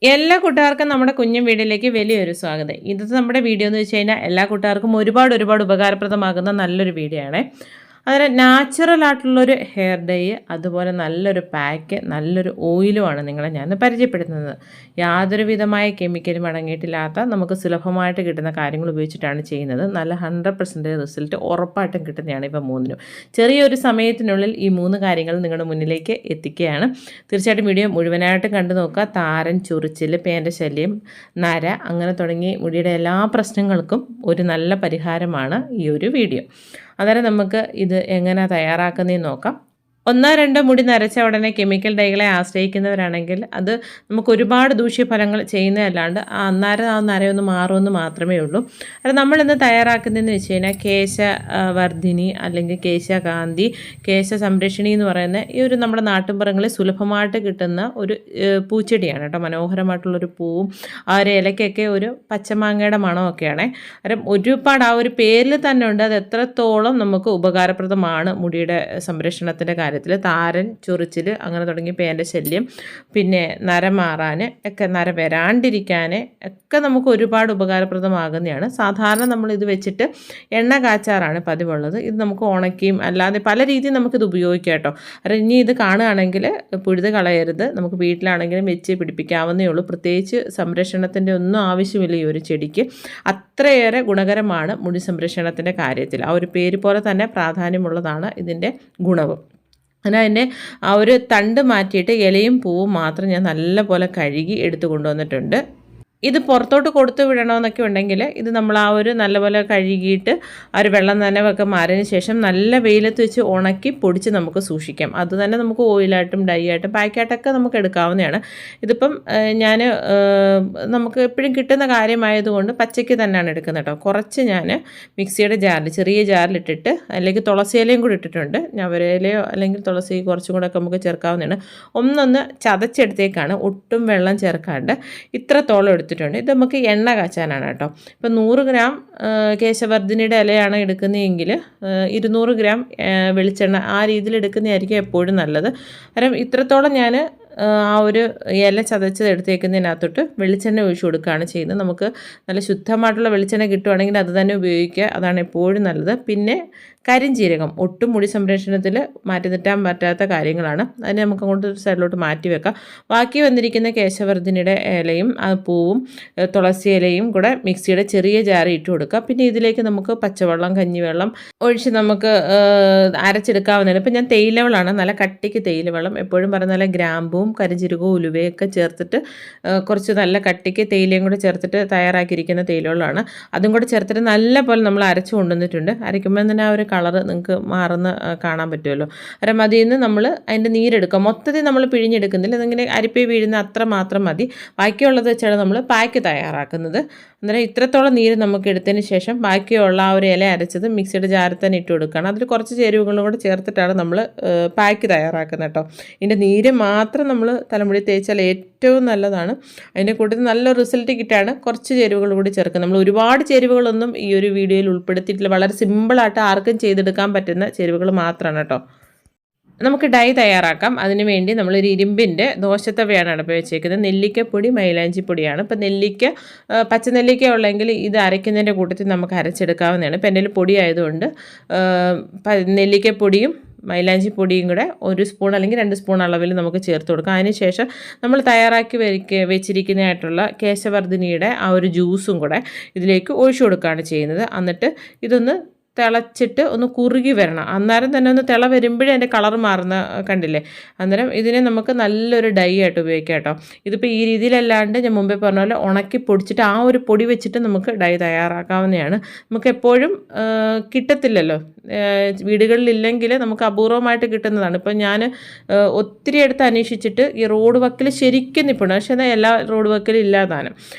എല്ലാ കൂട്ടുകാർക്കും നമ്മുടെ കുഞ്ഞു വീഡിയോയിലേക്ക് വലിയൊരു സ്വാഗതം. ഇന്നത്തെ നമ്മുടെ വീഡിയോ എന്ന് വെച്ച് കഴിഞ്ഞാൽ എല്ലാ കൂട്ടുകാർക്കും ഒരുപാട് ഉപകാരപ്രദമാകുന്ന നല്ലൊരു വീഡിയോ ആണ്. അതിന് നാച്ചുറൽ ആയിട്ടുള്ളൊരു ഹെയർ ഡൈ, അതുപോലെ നല്ലൊരു പാക്ക്, നല്ലൊരു ഓയിലുമാണ് നിങ്ങളെ ഞാൻ പരിചയപ്പെടുത്തുന്നത്. യാതൊരു വിധമായ കെമിക്കലും അടങ്ങിയിട്ടില്ലാത്ത നമുക്ക് സുലഭമായിട്ട് കിട്ടുന്ന കാര്യങ്ങൾ ഉപയോഗിച്ചിട്ടാണ് ചെയ്യുന്നത്. നല്ല 100% റിസൾട്ട് ഉറപ്പായിട്ടും കിട്ടുന്നതാണ് ഇപ്പം മൂന്നിനും. ചെറിയൊരു സമയത്തിനുള്ളിൽ ഈ 3 കാര്യങ്ങൾ നിങ്ങളുടെ മുന്നിലേക്ക് എത്തിക്കുകയാണ്. തീർച്ചയായിട്ടും വീഡിയോ മുഴുവനായിട്ടും കണ്ടു നോക്കുക. താരൻ, ചൊറിച്ചിൽ, പേൻ്റെ ശല്യം, നര അങ്ങനെ തുടങ്ങി മുടിയുടെ എല്ലാ പ്രശ്നങ്ങൾക്കും ഒരു നല്ല പരിഹാരമാണ് ഈ ഒരു വീഡിയോ. അന്നേരം നമുക്ക് ഇത് എങ്ങനെ തയ്യാറാക്കുന്നതെന്ന് നോക്കാം. 1-2 മുടി നരച്ച ഉടനെ കെമിക്കൽ ഡൈകളെ ആശ്രയിക്കുന്നവരാണെങ്കിൽ അത് നമുക്ക് ഒരുപാട് ദൂഷ്യഫലങ്ങൾ ചെയ്യുന്നതല്ലാണ്ട് അന്നേരം ആ നരയൊന്ന് മാറുമെന്ന് മാത്രമേ ഉള്ളൂ. അത് നമ്മളിന്ന് തയ്യാറാക്കുന്നതെന്ന് വെച്ച് കഴിഞ്ഞാൽ കേശവർദ്ധിനി അല്ലെങ്കിൽ കേശകാന്തി, കേശ സംരക്ഷണി എന്ന് പറയുന്ന ഈ ഒരു നമ്മുടെ നാട്ടിൻപുറങ്ങളിൽ സുലഭമായിട്ട് കിട്ടുന്ന ഒരു പൂച്ചെടിയാണ് കേട്ടോ. മനോഹരമായിട്ടുള്ളൊരു പൂവും ആ ഒരു ഇലയ്ക്കൊക്കെ ഒരു പച്ചമാങ്ങയുടെ മണമൊക്കെയാണ്. അന്നേരം ഒരുപാട് ആ ഒരു പേരിൽ തന്നെ ഉണ്ട് അത് എത്രത്തോളം നമുക്ക് ഉപകാരപ്രദമാണ് മുടിയുടെ സംരക്ഷണത്തിൻ്റെ കാര്യത്തിൽ. താരൻ, ചൊറിച്ചിൽ അങ്ങനെ തുടങ്ങി പേൻ്റെ ശല്യം, പിന്നെ നര മാറാൻ ഒക്കെ, നര വരാണ്ടിരിക്കാൻ ഒക്കെ നമുക്ക് ഒരുപാട് ഉപകാരപ്രദമാകുന്നതാണ്. സാധാരണ നമ്മളിത് വെച്ചിട്ട് എണ്ണ കാച്ചാറാണ് പതിവുള്ളത്. ഇത് നമുക്ക് ഉണക്കിയും അല്ലാതെ പല രീതിയിൽ നമുക്കിത് ഉപയോഗിക്കാം കേട്ടോ. കാരണം ഇനി ഇത് കാണുകയാണെങ്കിൽ പുഴുത് കളയരുത്. നമുക്ക് വീട്ടിലാണെങ്കിലും വെച്ച് പിടിപ്പിക്കാവുന്നേ ഉള്ളൂ. പ്രത്യേകിച്ച് സംരക്ഷണത്തിൻ്റെ ഒന്നും ആവശ്യമില്ല ഈ ഒരു ചെടിക്ക്. അത്രയേറെ ഗുണകരമാണ് മുടി സംരക്ഷണത്തിൻ്റെ കാര്യത്തിൽ. ആ ഒരു പേര് പോലെ തന്നെ പ്രാധാന്യമുള്ളതാണ് ഇതിൻ്റെ ഗുണവും. അങ്ങനെ അതിൻ്റെ ആ ഒരു തണ്ട് മാറ്റിയിട്ട് ഇലയും പൂവും മാത്രം ഞാൻ നല്ലപോലെ കഴുകി എടുത്തു കൊണ്ടുവന്നിട്ടുണ്ട്. ഇത് പുറത്തോട്ട് കൊടുത്തു വിടണമെന്നൊക്കെ ഉണ്ടെങ്കിൽ ഇത് നമ്മൾ ആ ഒരു നല്ലപോലെ കഴുകിയിട്ട് ആ ഒരു വെള്ളം നനവൊക്കെ മാറിയതിന് ശേഷം നല്ല വെയിലത്ത് വെച്ച് ഉണക്കി പൊടിച്ച് നമുക്ക് സൂക്ഷിക്കാം. അത് തന്നെ നമുക്ക് ഓയിലായിട്ടും ഡൈ ആയിട്ടും പാക്കായിട്ടൊക്കെ നമുക്ക് എടുക്കാവുന്നതാണ്. ഇതിപ്പം ഞാൻ നമുക്ക് എപ്പോഴും കിട്ടുന്ന കാര്യമായതുകൊണ്ട് പച്ചയ്ക്ക് തന്നെയാണ് എടുക്കുന്നത് കേട്ടോ. കുറച്ച് ഞാൻ മിക്സിയുടെ ജാറിൽ, ചെറിയ ജാറിലിട്ടിട്ട് അല്ലെങ്കിൽ തുളസി ഇലയും കൂടി ഇട്ടിട്ടുണ്ട്. ഞവരയിലയോ അല്ലെങ്കിൽ തുളസി കുറച്ചും കൂടെ ഒക്കെ നമുക്ക് ചേർക്കാവുന്നതാണ്. ഒന്നൊന്ന് ചതച്ചെടുത്തേക്കാണ്, ഒട്ടും വെള്ളം ചേർക്കാണ്ട് ഇത്രത്തോളം എടുത്തിട്ടുണ്ട്. ഇത് നമുക്ക് എണ്ണ കാച്ചാനാണ് കേട്ടോ. ഇപ്പം 100 ഗ്രാം കേശവർദ്ധിനിയുടെ ഇലയാണ് എടുക്കുന്നതെങ്കിൽ 200 ഗ്രാം വെളിച്ചെണ്ണ ആ രീതിയിൽ എടുക്കുന്നതായിരിക്കും എപ്പോഴും നല്ലത്. കാരണം ഇത്രത്തോളം ഞാൻ ആ ഒരു ഇല ചതച്ചത് എടുത്തേക്കുന്നതിനകത്തോട്ട് വെളിച്ചെണ്ണ ഒഴിച്ചു കൊടുക്കുകയാണ് ചെയ്യുന്നത്. നമുക്ക് നല്ല ശുദ്ധമായിട്ടുള്ള വെളിച്ചെണ്ണ കിട്ടുവാണെങ്കിൽ അത് തന്നെ ഉപയോഗിക്കുക, അതാണ് എപ്പോഴും നല്ലത്. പിന്നെ കരിഞ്ജീരകം ഒട്ടും മുടി സംരക്ഷണത്തിൽ മാറ്റി നിർത്താൻ പറ്റാത്ത കാര്യങ്ങളാണ്. അതിനെ നമുക്ക് അങ്ങോട്ട് ഒരു സൈഡിലോട്ട് മാറ്റി വെക്കാം. ബാക്കി വന്നിരിക്കുന്ന കേശവർദ്ധിനിയുടെ ഇലയും പൂവും തുളസി ഇലയും കൂടെ മിക്സിയുടെ ചെറിയ ജാറി ഇട്ട് കൊടുക്കുക. പിന്നെ ഇതിലേക്ക് നമുക്ക് പച്ചവെള്ളം, കഞ്ഞിവെള്ളം ഒഴിച്ച് നമുക്ക് അരച്ചെടുക്കാവുന്നതാണ്. ഇപ്പം ഞാൻ തേയിലവെള്ളമാണ്, നല്ല കട്ടിക്ക് തേയിലവെള്ളം, എപ്പോഴും പറഞ്ഞ നല്ല ഗ്രാമ്പും കരിഞ്ജീരകവും ഉലുവയൊക്കെ ചേർത്തിട്ട് കുറച്ച് നല്ല കട്ടിക്ക് തേയിലയും കൂടെ ചേർത്തിട്ട് തയ്യാറാക്കിയിരിക്കുന്ന തേയിലവെള്ളമാണ്. അതും കൂടെ ചേർത്തിട്ട് നല്ല പോലെ നമ്മൾ അരച്ചു കൊണ്ടുവന്നിട്ടുണ്ട്. അരയ്ക്കുമ്പോൾ തന്നെ ആ ഒരു കളറ് നിങ്ങൾക്ക് മാറുന്ന കാണാൻ പറ്റുമല്ലോ. അന്നേരം അതിൽ നിന്ന് നമ്മൾ അതിൻ്റെ നീരെടുക്കുക. മൊത്തത്തിൽ നമ്മൾ പിഴിഞ്ഞെടുക്കുന്നില്ല, അതിങ്ങനെ അരിപ്പി വീഴുന്ന അത്ര മാത്രം മതി. ബാക്കിയുള്ളത് വെച്ചാണ് നമ്മൾ പാക്ക് തയ്യാറാക്കുന്നത്. അന്നേരം ഇത്രത്തോളം നീര് നമുക്ക് എടുത്തതിന് ശേഷം ബാക്കിയുള്ള ആ ഒരു ഇല അരച്ചത് മിക്സിയുടെ ജാറിൽ തന്നെ ഇട്ട് കൊടുക്കുകയാണ്. അതിൽ കുറച്ച് ചേരുവകളും കൂടെ ചേർത്തിട്ടാണ് നമ്മൾ പാക്ക് തയ്യാറാക്കുന്നത് കേട്ടോ. ഇതിൻ്റെ നീര് മാത്രം നമ്മൾ തലമുടി തേച്ചാൽ ഏറ്റവും നല്ലതാണ്. അതിൻ്റെ കൂട്ടത്തിൽ നല്ല റിസൾട്ട് കിട്ടാണ് കുറച്ച് ചേരുവകൾ കൂടി ചേർക്കുക. നമ്മൾ ഒരുപാട് ചേരുവകളൊന്നും ഈ ഒരു വീഡിയോയിൽ ഉൾപ്പെടുത്തിയിട്ടില്ല. വളരെ സിമ്പിളായിട്ട് ആർക്കും ചെയ്തെടുക്കാൻ പറ്റുന്ന ചേരുവകൾ മാത്രമാണ് കേട്ടോ. നമുക്ക് ഡൈ തയ്യാറാക്കാം. അതിന് വേണ്ടി നമ്മളൊരു ഇരുമ്പിൻ്റെ ദോശത്തവയാണ് അടുപ്പ് വെച്ചേക്കുന്നത്. നെല്ലിക്കപ്പൊടി, മൈലാഞ്ചിപ്പൊടിയാണ്. ഇപ്പം പച്ചനെല്ലിക്ക ഉള്ളെങ്കിൽ ഇത് അരയ്ക്കുന്നതിൻ്റെ കൂട്ടത്തിൽ നമുക്ക് അരച്ചെടുക്കാവുന്നതാണ്. ഇപ്പം എൻ്റെ കയ്യിൽ പൊടി ആയതുകൊണ്ട് നെല്ലിക്കപ്പൊടിയും മൈലാഞ്ചിപ്പൊടിയും കൂടെ 1 സ്പൂൺ അല്ലെങ്കിൽ 2 സ്പൂൺ അളവിൽ നമുക്ക് ചേർത്ത് കൊടുക്കാം. അതിനുശേഷം നമ്മൾ തയ്യാറാക്കി വെച്ചിരിക്കുന്നതായിട്ടുള്ള കേശവർദ്ധിനിയുടെ ആ ഒരു ജ്യൂസും കൂടെ ഇതിലേക്ക് ഒഴിച്ചു കൊടുക്കുകയാണ് ചെയ്യുന്നത്. എന്നിട്ട് ഇതൊന്ന് തിളച്ചിട്ട് ഒന്ന് കുറുകി വരണം. അന്നേരം തന്നെ ഒന്ന് തിള വരുമ്പോഴേ അതിൻ്റെ കളർ മാറുന്ന കണ്ടില്ലേ. അന്നേരം ഇതിനെ നമുക്ക് നല്ലൊരു ഡൈ ആയിട്ട് ഉപയോഗിക്കാം കേട്ടോ. ഇതിപ്പോൾ ഈ രീതിയിലല്ലാണ്ട് ഞാൻ മുമ്പേ പറഞ്ഞ പോലെ ഉണക്കി പൊടിച്ചിട്ട് ആ ഒരു പൊടി വെച്ചിട്ട് നമുക്ക് ഡൈ തയ്യാറാക്കാവുന്നതാണ്. നമുക്ക് എപ്പോഴും കിട്ടത്തില്ലല്ലോ, വീടുകളിലില്ലെങ്കിൽ നമുക്ക് അപൂർവമായിട്ട് കിട്ടുന്നതാണ്. ഇപ്പം ഞാൻ ഒത്തിരി അടുത്ത് അന്വേഷിച്ചിട്ട് ഈ റോഡ് വക്കിൽ ശരിക്കും നിൽപ്പുണ്ട്, പക്ഷേ എന്നാൽ എല്ലാ റോഡ് വക്കിലും ഇല്ലാതാണ്.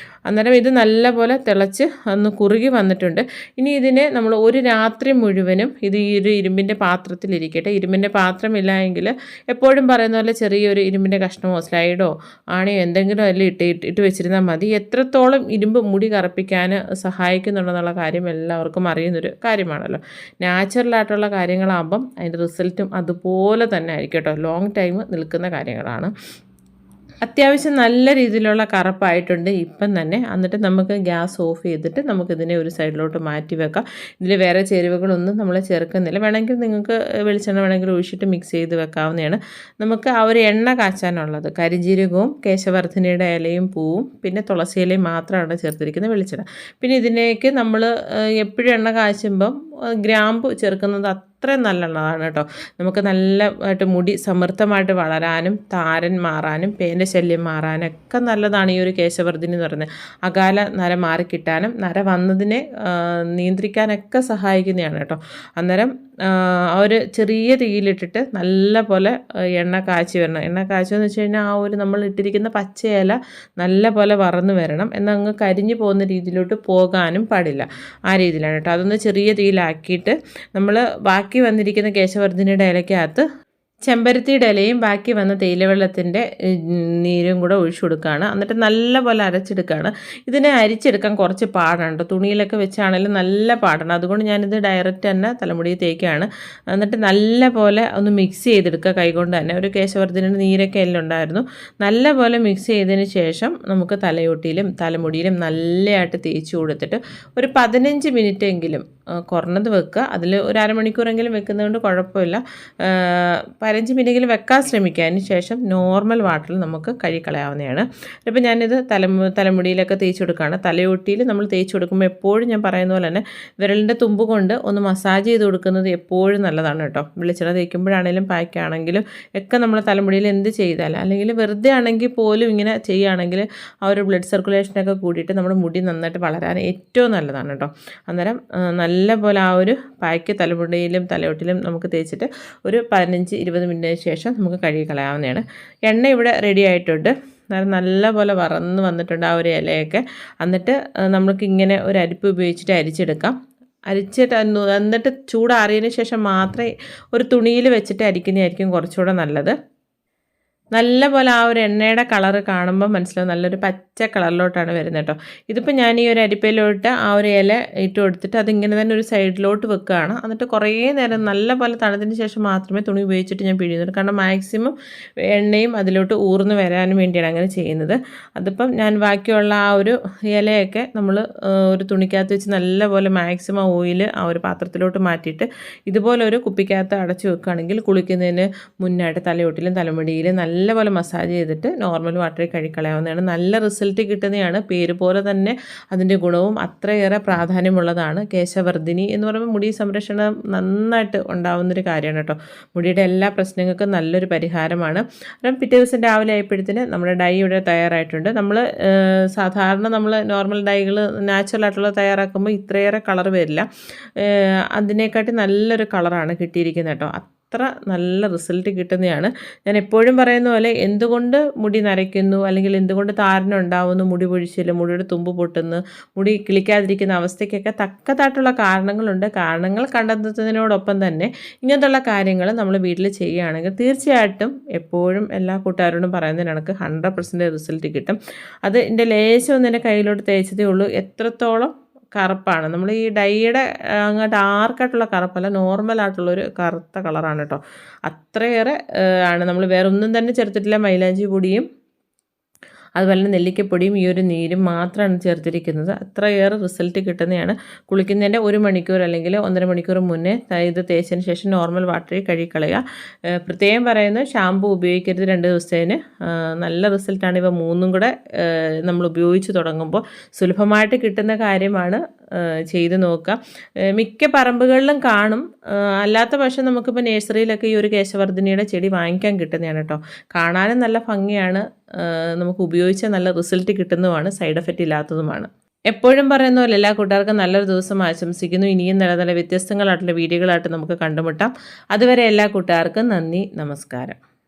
അന്നേരം ഇത് നല്ലപോലെ തിളച്ച് ഒന്ന് കുറുകി വന്നിട്ടുണ്ട്. ഇനി ഇതിനെ നമ്മൾ ഒരു രാത്രി മുഴുവനും ഇത് ഈ ഒരു ഇരുമ്പിൻ്റെ പാത്രത്തിലിരിക്കട്ടെ. ഇരുമ്പിൻ്റെ പാത്രമില്ല എങ്കിൽ എപ്പോഴും പറയുന്ന പോലെ ചെറിയൊരു ഇരുമ്പിൻ്റെ കഷ്ണമോ സ്ലൈഡോ ആണിയോ എന്തെങ്കിലും അതിൽ ഇട്ട് വെച്ചിരുന്നാൽ മതി. എത്രത്തോളം ഇരുമ്പ് മുടി കറുപ്പിക്കാൻ സഹായിക്കുന്നുണ്ടെന്നുള്ള കാര്യം എല്ലാവർക്കും അറിയുന്നൊരു കാര്യമാണല്ലോ. നാച്ചുറലായിട്ടുള്ള കാര്യങ്ങളാകുമ്പം അതിൻ്റെ റിസൾട്ടും അതുപോലെ തന്നെ ആയിരിക്കും കേട്ടോ. ലോങ് ടൈം നിൽക്കുന്ന കാര്യങ്ങളാണ്. അത്യാവശ്യം നല്ല രീതിയിലുള്ള കറുപ്പായിട്ടുണ്ട് ഇപ്പം തന്നെ. എന്നിട്ട് നമുക്ക് ഗ്യാസ് ഓഫ് ചെയ്തിട്ട് നമുക്കിതിനെ ഒരു സൈഡിലോട്ട് മാറ്റി വെക്കാം. ഇതിൽ വേറെ ചേരുവകളൊന്നും നമ്മൾ ചേർക്കുന്നില്ല. വേണമെങ്കിൽ നിങ്ങൾക്ക് വെളിച്ചെണ്ണ വേണമെങ്കിൽ ഒഴിച്ചിട്ട് മിക്സ് ചെയ്ത് വെക്കാവുന്നതാണ്. നമുക്ക് ആ ഒരു എണ്ണ കാച്ചാനുള്ളത് കരിഞ്ജീരകവും കേശവർദ്ധനയുടെ ഇലയും പൂവും പിന്നെ തുളസി ഇലയും മാത്രമാണ് ചേർത്തിരിക്കുന്നത് വെളിച്ചെണ്ണ. പിന്നെ ഇതിലേക്ക് നമ്മൾ എപ്പോഴും എണ്ണ കാച്ചുമ്പം ഗ്രാമ്പു ചേർക്കുന്നത് അത്രയും നല്ലതാണ് കേട്ടോ. നമുക്ക് നല്ലതായിട്ട് മുടി സമൃദ്ധമായിട്ട് വളരാനും താരൻ മാറാനും പേൻ്റെ ശല്യം മാറാനൊക്കെ നല്ലതാണ് ഈ ഒരു കേശവർദ്ധിനി എന്ന് പറയുന്നത്. അകാല നര മാറിക്കിട്ടാനും നര വന്നതിനെ നിയന്ത്രിക്കാനൊക്കെ സഹായിക്കുന്നതാണ് കേട്ടോ. അന്നേരം ഒരു ചെറിയ തീയിലിട്ടിട്ട് നല്ല പോലെ എണ്ണ കാച്ചി വരണം. എണ്ണ കാച്ചുമെന്ന് വെച്ച് കഴിഞ്ഞാൽ ആ ഒരു നമ്മൾ ഇട്ടിരിക്കുന്ന പച്ചയില നല്ല പോലെ വറന്ന് വരണം. എന്നാൽ അങ്ങ് കരിഞ്ഞു പോകുന്ന രീതിയിലോട്ട് പോകാനും പാടില്ല. ആ രീതിയിലാണ് കേട്ടോ. അതൊന്ന് ചെറിയ തീയിലാക്കിയിട്ട് നമ്മൾ ബാക്കി വന്നിരിക്കുന്ന കേശവർദ്ധിനിയുടെ ഇലയ്ക്കകത്ത് ചെമ്പരത്തിയുടെ ഇലയും ബാക്കി വന്ന തേയിലവെള്ളത്തിൻ്റെ നീരും കൂടെ ഒഴിച്ചു കൊടുക്കുകയാണ്. എന്നിട്ട് നല്ലപോലെ അരച്ചെടുക്കുകയാണ്. ഇതിനെ അരിച്ചെടുക്കാൻ കുറച്ച് പാടാണ് കേട്ടോ. തുണിയിലൊക്കെ വെച്ചാണെങ്കിലും നല്ല പാടാണ്. അതുകൊണ്ട് ഞാനിത് ഡയറക്റ്റ് തന്നെ തലമുടിയിൽ തേക്കുകയാണ്. എന്നിട്ട് നല്ല പോലെ ഒന്ന് മിക്സ് ചെയ്തെടുക്കുക കൈകൊണ്ട് തന്നെ. ഒരു കേശവർദ്ധനയുടെ നീരൊക്കെ എല്ലാം ഉണ്ടായിരുന്നു. നല്ല പോലെ മിക്സ് ചെയ്തതിന് ശേഷം നമുക്ക് തലയോട്ടിയിലും തലമുടിയിലും നല്ലതായിട്ട് തേച്ച് കൊടുത്തിട്ട് ഒരു 15 മിനിറ്റെങ്കിലും കുറഞ്ഞത് വെക്കുക. അതിൽ ഒരു അരമണിക്കൂറെങ്കിലും വെക്കുന്നതുകൊണ്ട് കുഴപ്പമില്ല. 15 മിനിറ്റെങ്കിലും വെക്കാൻ ശ്രമിക്കുക. അതിന് ശേഷം നോർമൽ വാട്ടറിൽ നമുക്ക് കഴുകിക്കളയാവുന്നതാണ്. ഇപ്പോൾ ഞാനിത് തലമുടിയിലൊക്കെ തേച്ച് കൊടുക്കുകയാണ്. തലയൊട്ടിയിൽ നമ്മൾ തേച്ച് കൊടുക്കുമ്പോൾ എപ്പോഴും ഞാൻ പറയുന്ന പോലെ തന്നെ വിരലിൻ്റെ തുമ്പ് കൊണ്ട് ഒന്ന് മസാജ് ചെയ്ത് കൊടുക്കുന്നത് എപ്പോഴും നല്ലതാണ് കേട്ടോ. വെളിച്ചെണ്ണ തേക്കുമ്പോഴാണെങ്കിലും പായ്ക്കാണെങ്കിലും ഒക്കെ നമ്മൾ തലമുടിയിൽ എന്ത് ചെയ്താലും അല്ലെങ്കിൽ വെറുതെ ആണെങ്കിൽ പോലും ഇങ്ങനെ ചെയ്യുകയാണെങ്കിൽ ആ ഒരു ബ്ലഡ് സർക്കുലേഷനൊക്കെ കൂടിയിട്ട് നമ്മുടെ മുടി നന്നായിട്ട് വളരാൻ ഏറ്റവും നല്ലതാണ് കേട്ടോ. അന്നേരം നല്ല പോലെ ആ ഒരു പായ്ക്ക് തലമുടിയിലും തലയോട്ടിലും നമുക്ക് തേച്ചിട്ട് ഒരു 15-20 മിനിറ്റിന് ശേഷം നമുക്ക് കഴുകി കളയാവുന്നതാണ്. എണ്ണ ഇവിടെ റെഡി ആയിട്ടുണ്ട്. നല്ല പോലെ വറന്ന് വന്നിട്ടുണ്ട് ആ ഒരു ഇലയൊക്കെ. എന്നിട്ട് നമുക്കിങ്ങനെ ഒരു അരിപ്പ് ഉപയോഗിച്ചിട്ട് അരിച്ചെടുക്കാം. എന്നിട്ട് ചൂടാറിയതിന് ശേഷം മാത്രമേ ഒരു തുണിയിൽ വെച്ചിട്ട് അരിക്കുന്നതായിരിക്കും കുറച്ചുകൂടെ നല്ലത്. നല്ല പോലെ ആ ഒരു എണ്ണയുടെ കളറ് കാണുമ്പോൾ മനസ്സിലാവും നല്ലൊരു പച്ച കളറിലോട്ടാണ് വരുന്നത് കേട്ടോ. ഇതിപ്പോൾ ഞാൻ ഈ ഒരു അരിപ്പയിലോട്ട് ആ ഒരു ഇല ഇട്ട് കൊടുത്തിട്ട് അതിങ്ങനെ തന്നെ ഒരു സൈഡിലോട്ട് വെക്കുകയാണ്. എന്നിട്ട് കുറേ നേരം നല്ല പോലെ തണുത്തതിന് ശേഷം മാത്രമേ തുണി ഉപയോഗിച്ചിട്ട് ഞാൻ പിഴിയുന്നുള്ളൂ. കാരണം മാക്സിമം എണ്ണയും അതിലോട്ട് ഊർന്ന് വരാനും വേണ്ടിയാണ് അങ്ങനെ ചെയ്യുന്നത്. അതിപ്പം ഞാൻ ബാക്കിയുള്ള ആ ഒരു ഇലയൊക്കെ നമ്മൾ ഒരു തുണിക്കകത്ത് വെച്ച് നല്ല പോലെ മാക്സിമം ഓയിൽ ആ ഒരു പാത്രത്തിലോട്ട് മാറ്റിയിട്ട് ഇതുപോലെ ഒരു കുപ്പിക്കകത്ത് അടച്ചു വെക്കുകയാണെങ്കിൽ കുളിക്കുന്നതിന് മുന്നായിട്ട് തലയോട്ടിലും തലമുടിയിലും നല്ലപോലെ മസാജ് ചെയ്തിട്ട് നോർമൽ വാട്ടറിൽ കഴുകിക്കളയാവുന്നതാണ്. നല്ല റിസൾട്ട് കിട്ടുന്നതാണ്. പേര് പോലെ തന്നെ അതിൻ്റെ ഗുണവും അത്രയേറെ പ്രാധാന്യമുള്ളതാണ്. കേശവർദ്ധിനി എന്ന് പറയുമ്പോൾ മുടി സംരക്ഷണം നന്നായിട്ട് ഉണ്ടാവുന്നൊരു കാര്യമാണ് കേട്ടോ. മുടിയുടെ എല്ലാ പ്രശ്നങ്ങൾക്കും നല്ലൊരു പരിഹാരമാണ്. അപ്പം പിറ്റേ ദിവസം രാവിലെ ആയപ്പോഴത്തേന് നമ്മുടെ ഡൈ ഇവിടെ തയ്യാറായിട്ടുണ്ട്. സാധാരണ നമ്മൾ നോർമൽ ഡൈകൾ നാച്ചുറലായിട്ടുള്ള തയ്യാറാക്കുമ്പോൾ ഇത്രയേറെ കളർ വരില്ല. അതിനെക്കാട്ടി നല്ലൊരു കളറാണ് കിട്ടിയിരിക്കുന്നത് കേട്ടോ. അത്ര നല്ല റിസൾട്ട് കിട്ടുന്നതാണ്. ഞാൻ എപ്പോഴും പറയുന്ന പോലെ എന്തുകൊണ്ട് മുടി നരയ്ക്കുന്നു അല്ലെങ്കിൽ എന്തുകൊണ്ട് താരൻ ഉണ്ടാവുന്നു, മുടി പൊഴിച്ചില്ല, മുടിയുടെ തുമ്പ് പൊട്ടുന്നു, മുടി കിളിക്കാതിരിക്കുന്ന അവസ്ഥയ്ക്കൊക്കെ തക്കതായിട്ടുള്ള കാരണങ്ങളുണ്ട്. കാരണങ്ങൾ കണ്ടെത്തുന്നതിനോടൊപ്പം തന്നെ ഇങ്ങനത്തുള്ള കാര്യങ്ങൾ നമ്മൾ വീട്ടിൽ ചെയ്യുകയാണെങ്കിൽ തീർച്ചയായിട്ടും എപ്പോഴും എല്ലാ കൂട്ടുകാരോടും പറയുന്നതിന് കണക്ക് 100% റിസൾട്ട് കിട്ടും. അത് എൻ്റെ ലേശം ഒന്ന് എൻ്റെ കയ്യിലോട്ട് തേച്ചതേ ഉള്ളൂ. എത്രത്തോളം കറുപ്പാണ്. നമ്മൾ ഈ ഡൈയുടെ അങ്ങ് ഡാർക്കായിട്ടുള്ള കറുപ്പല്ല, നോർമലായിട്ടുള്ളൊരു കറുത്ത കളറാണ് കേട്ടോ. അത്രയേറെ ആണ്. നമ്മൾ വേറെ ഒന്നും തന്നെ ചേർത്തിട്ടില്ല. മൈലാഞ്ചി പൊടിയും അതുപോലെ തന്നെ നെല്ലിക്കപ്പൊടിയും ഈ ഒരു നീരും മാത്രമാണ് ചേർത്തിരിക്കുന്നത്. അത്രയേറെ റിസൾട്ട് കിട്ടുന്നതാണ്. കുളിക്കുന്നതിൻ്റെ 1 മണിക്കൂർ അല്ലെങ്കിൽ 1.5 മണിക്കൂർ മുന്നേ ഇത് തേച്ചതിന് ശേഷം നോർമൽ വാട്ടറിൽ കഴുകിക്കളയുക. പ്രത്യേകം പറയുന്നത് ഷാമ്പു ഉപയോഗിക്കരുത് 2 ദിവസത്തേന്. നല്ല റിസൾട്ടാണ്. ഇവ 3ഉം കൂടെ നമ്മൾ ഉപയോഗിച്ച് തുടങ്ങുമ്പോൾ സുലഭമായിട്ട് കിട്ടുന്ന കാര്യമാണ്. ചെയ്ത് നോക്കുക. മിക്ക പറമ്പുകളിലും കാണും. അല്ലാത്ത പക്ഷം നമുക്കിപ്പോൾ നഴ്സറിയിലൊക്കെ ഈ ഒരു കേശവർദ്ധിനിയുടെ ചെടി വാങ്ങിക്കാൻ കിട്ടുന്നതാണ് കേട്ടോ. കാണാനും നല്ല ഭംഗിയാണ്. നമുക്ക് ഉപയോഗിച്ചാൽ നല്ല റിസൾട്ട് കിട്ടുന്നതുമാണ്. സൈഡ് എഫക്റ്റ് ഇല്ലാത്തതുമാണ്. എപ്പോഴും പറയുന്ന പോലെ എല്ലാ കൂട്ടുകാർക്കും നല്ലൊരു ദിവസം ആശംസിക്കുന്നു. ഇനിയും നല്ല നല്ല വ്യത്യസ്തങ്ങളായിട്ടുള്ള വീഡിയോകളായിട്ട് നമുക്ക് കണ്ടുമുട്ടാം. അതുവരെ എല്ലാ കൂട്ടുകാർക്കും നന്ദി, നമസ്കാരം.